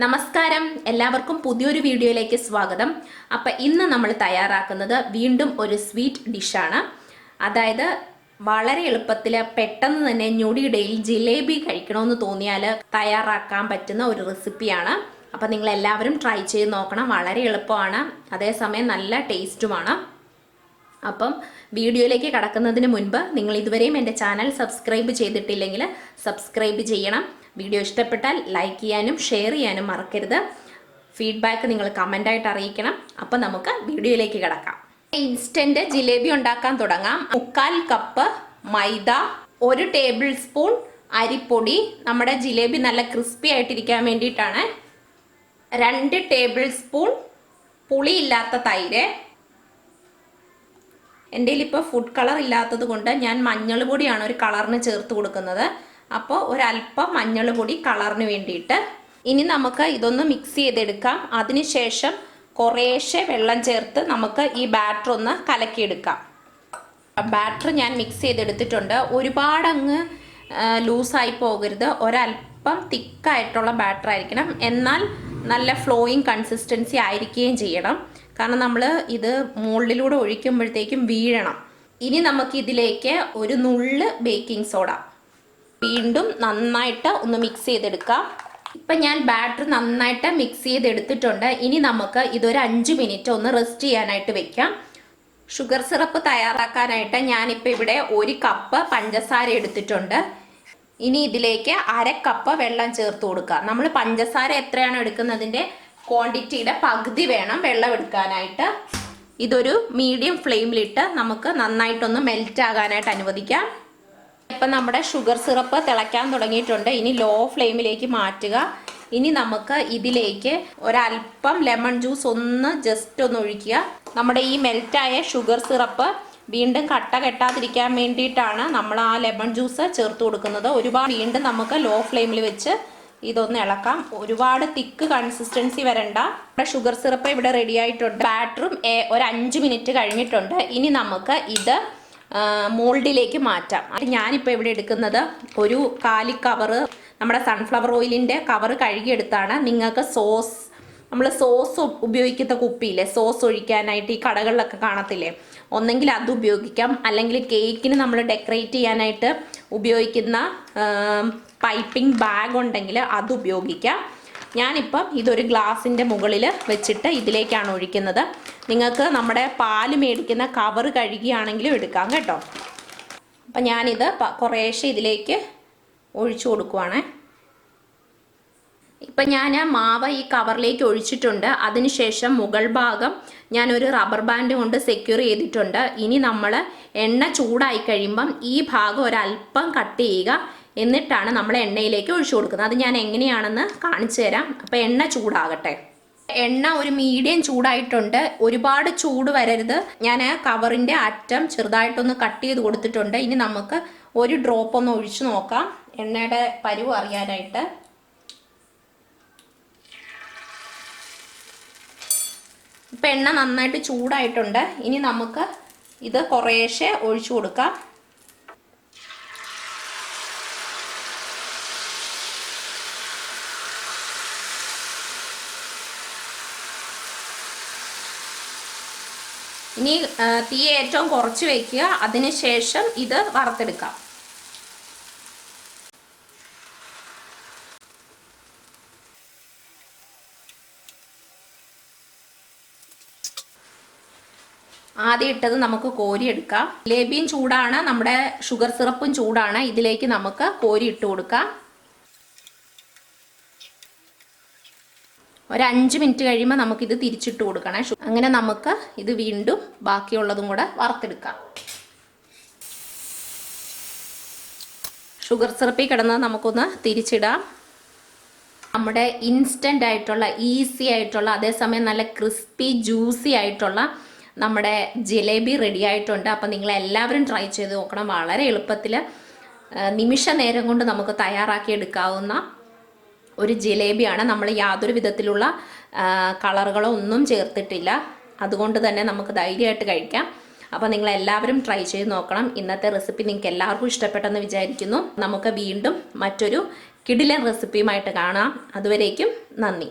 നമസ്കാരം, എല്ലാവർക്കും പുതിയൊരു വീഡിയോയിലേക്ക് സ്വാഗതം. അപ്പോൾ ഇന്ന് നമ്മൾ തയ്യാറാക്കുന്നത് വീണ്ടും ഒരു സ്വീറ്റ് ഡിഷാണ്. അതായത് വളരെ എളുപ്പത്തിൽ പെട്ടെന്ന് തന്നെ ഞൊടിയിടയിൽ ജിലേബി കഴിക്കണമെന്ന് തോന്നിയാൽ തയ്യാറാക്കാൻ പറ്റുന്ന ഒരു റെസിപ്പിയാണ്. അപ്പോൾ നിങ്ങൾ എല്ലാവരും ട്രൈ ചെയ്ത് നോക്കണം. വളരെ എളുപ്പമാണ്, അതേസമയം നല്ല ടേസ്റ്റുമാണ്. അപ്പം വീഡിയോയിലേക്ക് കടക്കുന്നതിന് മുൻപ് നിങ്ങൾ ഇതുവരെയും എൻ്റെ ചാനൽ സബ്സ്ക്രൈബ് ചെയ്തിട്ടില്ലെങ്കിൽ സബ്സ്ക്രൈബ് ചെയ്യണം. വീഡിയോ ഇഷ്ടപ്പെട്ടാൽ ലൈക്ക് ചെയ്യാനും ഷെയർ ചെയ്യാനും മറക്കരുത്. ഫീഡ്ബാക്ക് നിങ്ങൾ കമൻ്റായിട്ട് അറിയിക്കണം. അപ്പം നമുക്ക് വീഡിയോയിലേക്ക് കിടക്കാം. ഇൻസ്റ്റൻറ്റ് ജിലേബി ഉണ്ടാക്കാൻ തുടങ്ങാം. 1/4 കപ്പ് മൈദ, 1 ടേബിൾ സ്പൂൺ അരിപ്പൊടി, നമ്മുടെ ജിലേബി നല്ല ക്രിസ്പി ആയിട്ടിരിക്കാൻ വേണ്ടിയിട്ടാണ്. 2 ടേബിൾ സ്പൂൺ പുളിയില്ലാത്ത തൈര്. എൻ്റെ കയ്യിലിപ്പോൾ ഫുഡ് കളർ ഇല്ലാത്തത് കൊണ്ട് ഞാൻ മഞ്ഞൾ പൊടിയാണ് ഒരു കളറിന് ചേർത്ത് കൊടുക്കുന്നത്. അപ്പോൾ ഒരല്പം മഞ്ഞൾ പൊടി കളറിന് വേണ്ടിയിട്ട്. ഇനി നമുക്ക് ഇതൊന്ന് മിക്സ് ചെയ്തെടുക്കാം. അതിനുശേഷം കുറേശ്ശെ വെള്ളം ചേർത്ത് നമുക്ക് ഈ ബാറ്റർ ഒന്ന് കലക്കിയെടുക്കാം. ബാറ്റർ ഞാൻ മിക്സ് ചെയ്തെടുത്തിട്ടുണ്ട്. ഒരുപാട് അങ്ങ് ലൂസായി പോകരുത്, ഒരല്പം തിക്കായിട്ടുള്ള ബാറ്റർ ആയിരിക്കണം. എന്നാൽ നല്ല ഫ്ലോയിങ് കൺസിസ്റ്റൻസി ആയിരിക്കുകയും ചെയ്യണം. കാരണം നമ്മൾ ഇത് മുകളിലൂടെ ഒഴിക്കുമ്പോഴത്തേക്കും വീഴണം. ഇനി നമുക്ക് ഇതിലേക്ക് ഒരു നുള്ള് ബേക്കിംഗ് സോഡ വീണ്ടും നന്നായിട്ട് ഒന്ന് മിക്സ് ചെയ്തെടുക്കാം. ഇപ്പം ഞാൻ ബാറ്റർ നന്നായിട്ട് മിക്സ് ചെയ്തെടുത്തിട്ടുണ്ട്. ഇനി നമുക്ക് ഇതൊരു 5 മിനിറ്റ് ഒന്ന് റെസ്റ്റ് ചെയ്യാനായിട്ട് വെക്കാം. ഷുഗർ സിറപ്പ് തയ്യാറാക്കാനായിട്ട് ഞാനിപ്പോൾ ഇവിടെ 1 കപ്പ് പഞ്ചസാര എടുത്തിട്ടുണ്ട്. ഇനി ഇതിലേക്ക് 1/2 കപ്പ് വെള്ളം ചേർത്ത് കൊടുക്കുക. നമ്മൾ പഞ്ചസാര എത്രയാണോ എടുക്കുന്നതിൻ്റെ ക്വാണ്ടിറ്റിയുടെ പകുതി വേണം വെള്ളം എടുക്കാനായിട്ട്. ഇതൊരു മീഡിയം ഫ്ലെയിമിലിട്ട് നമുക്ക് നന്നായിട്ടൊന്ന് മെൽറ്റ് ആകാനായിട്ട് അനുവദിക്കാം. ഇപ്പം നമ്മുടെ ഷുഗർ സിറപ്പ് തിളയ്ക്കാൻ തുടങ്ങിയിട്ടുണ്ട്. ഇനി ലോ ഫ്ലെയിമിലേക്ക് മാറ്റുക. ഇനി നമുക്ക് ഇതിലേക്ക് ഒരല്പം ലെമൺ ജ്യൂസ് ഒന്ന് ജസ്റ്റ് ഒന്ന് ഒഴിക്കുക. നമ്മുടെ ഈ മെൽറ്റായ ഷുഗർ സിറപ്പ് വീണ്ടും കട്ട കെട്ടാതിരിക്കാൻ വേണ്ടിയിട്ടാണ് നമ്മൾ ആ ലെമൺ ജ്യൂസ് ചേർത്ത് കൊടുക്കുന്നത്. ഒരുപാട് വീണ്ടും നമുക്ക് ലോ ഫ്ലെയിമിൽ വെച്ച് ഇതൊന്ന് ഇളക്കാം. ഒരുപാട് തിക്ക് കൺസിസ്റ്റൻസി വരണ്ട. നമ്മുടെ ഷുഗർ സിറപ്പ് ഇവിടെ റെഡി ആയിട്ടുണ്ട്. ബാറ്ററും ഒരു 5 മിനിറ്റ് കഴിഞ്ഞിട്ടുണ്ട്. ഇനി നമുക്ക് ഇത് മോൾഡിലേക്ക് മാറ്റാം. ഞാനിപ്പോൾ ഇവിടെ എടുക്കുന്നത് ഒരു 1/4 കവറ് നമ്മുടെ സൺഫ്ലവർ ഓയിലിൻ്റെ കവറ് കഴുകിയെടുത്താണ്. നിങ്ങൾക്ക് നമ്മൾ സോസ് ഉപയോഗിക്കുന്ന കുപ്പിയില്ലേ, സോസ് ഒഴിക്കാനായിട്ട് ഈ കടകളിലൊക്കെ കാണത്തില്ലേ, ഒന്നെങ്കിൽ അത് ഉപയോഗിക്കാം, അല്ലെങ്കിൽ കേക്കിന് നമ്മൾ ഡെക്കറേറ്റ് ചെയ്യാനായിട്ട് ഉപയോഗിക്കുന്ന പൈപ്പിംഗ് ബാഗ് ഉണ്ടെങ്കിൽ അത് ഉപയോഗിക്കാം. ഞാനിപ്പം ഇതൊരു ഗ്ലാസിൻ്റെ മുകളിൽ വെച്ചിട്ട് ഇതിലേക്കാണ് ഒഴിക്കുന്നത്. നിങ്ങൾക്ക് നമ്മുടെ പാല് മേടിക്കുന്ന കവർ കഴുകിയാണെങ്കിലും എടുക്കാം കേട്ടോ. അപ്പം ഞാനിത് കുറേശ്ശെ ഇതിലേക്ക് ഒഴിച്ചു കൊടുക്കുവാണ്. ഇപ്പം ഞാൻ മാവ് ഈ കവറിലേക്ക് ഒഴിച്ചിട്ടുണ്ട്. അതിനുശേഷം മുകൾ ഭാഗം ഞാനൊരു റബ്ബർ ബാൻഡ് കൊണ്ട് സെക്യൂർ ചെയ്തിട്ടുണ്ട്. ഇനി നമ്മൾ എണ്ണ ചൂടായി കഴിയുമ്പം ഈ ഭാഗം ഒരല്പം കട്ട് ചെയ്യുക. എന്നിട്ടാണ് നമ്മൾ എണ്ണയിലേക്ക് ഒഴിച്ചു കൊടുക്കുന്നത്. അത് ഞാൻ എങ്ങനെയാണെന്ന് കാണിച്ചു തരാം. അപ്പോൾ എണ്ണ ചൂടാകട്ടെ. എണ്ണ ഒരു മീഡിയം ചൂടായിട്ടുണ്ട്, ഒരുപാട് ചൂട് വരരുത്. ഞാൻ കവറിൻ്റെ അറ്റം ചെറുതായിട്ടൊന്ന് കട്ട് ചെയ്ത് കൊടുത്തിട്ടുണ്ട്. ഇനി നമുക്ക് ഒരു ഡ്രോപ്പ് ഒന്ന് ഒഴിച്ചു നോക്കാം, എണ്ണയുടെ പരുവ് അറിയാനായിട്ട്. ഇപ്പം എണ്ണ നന്നായിട്ട് ചൂടായിട്ടുണ്ട്. ഇനി നമുക്ക് ഇത് കുറേശ്ശെ ഒഴിച്ചു കൊടുക്കാം. ഇനി തീ ഏറ്റവും കുറച്ച് വയ്ക്കുക. അതിനുശേഷം ഇത് വറുത്തെടുക്കാം. ആദ്യം ഇട്ടത് നമുക്ക് കോരിയെടുക്കാം. ജിലേബിയും ചൂടാണ്, നമ്മുടെ ഷുഗർ സിറപ്പും ചൂടാണ്. ഇതിലേക്ക് നമുക്ക് കോരി ഇട്ട് കൊടുക്കാം. ഒരു 5 മിനിറ്റ് കഴിയുമ്പോൾ നമുക്കിത് തിരിച്ചിട്ട് കൊടുക്കണം. അങ്ങനെ നമുക്ക് ഇത് വീണ്ടും ബാക്കിയുള്ളതും കൂടെ വറുത്തെടുക്കാം. ഷുഗർ സിറപ്പിൽ കിടന്നത് നമുക്കൊന്ന് തിരിച്ചിടാം. നമ്മുടെ ഇൻസ്റ്റൻ്റ് ആയിട്ടുള്ള, ഈസി ആയിട്ടുള്ള, അതേസമയം നല്ല ക്രിസ്പി ജ്യൂസി ആയിട്ടുള്ള നമ്മുടെ ജിലേബി റെഡി ആയിട്ടുണ്ട്. അപ്പം നിങ്ങളെല്ലാവരും ട്രൈ ചെയ്ത് നോക്കണം. വളരെ എളുപ്പത്തിൽ നിമിഷ നേരം കൊണ്ട് നമുക്ക് തയ്യാറാക്കി എടുക്കാവുന്ന ഒരു ജിലേബിയാണ്. നമ്മൾ യാതൊരു വിധത്തിലുള്ള കളറുകളോ ഒന്നും ചേർത്തിട്ടില്ല. അതുകൊണ്ട് തന്നെ നമുക്ക് ധൈര്യമായിട്ട് കഴിക്കാം. അപ്പോൾ നിങ്ങളെല്ലാവരും ട്രൈ ചെയ്ത് നോക്കണം. ഇന്നത്തെ റെസിപ്പി നിങ്ങൾക്ക് എല്ലാവർക്കും ഇഷ്ടപ്പെട്ടെന്ന് വിചാരിക്കുന്നു. നമുക്ക് വീണ്ടും മറ്റൊരു കിടിലൻ റെസിപ്പിയുമായിട്ട് കാണാം. അതുവരേക്കും നന്ദി.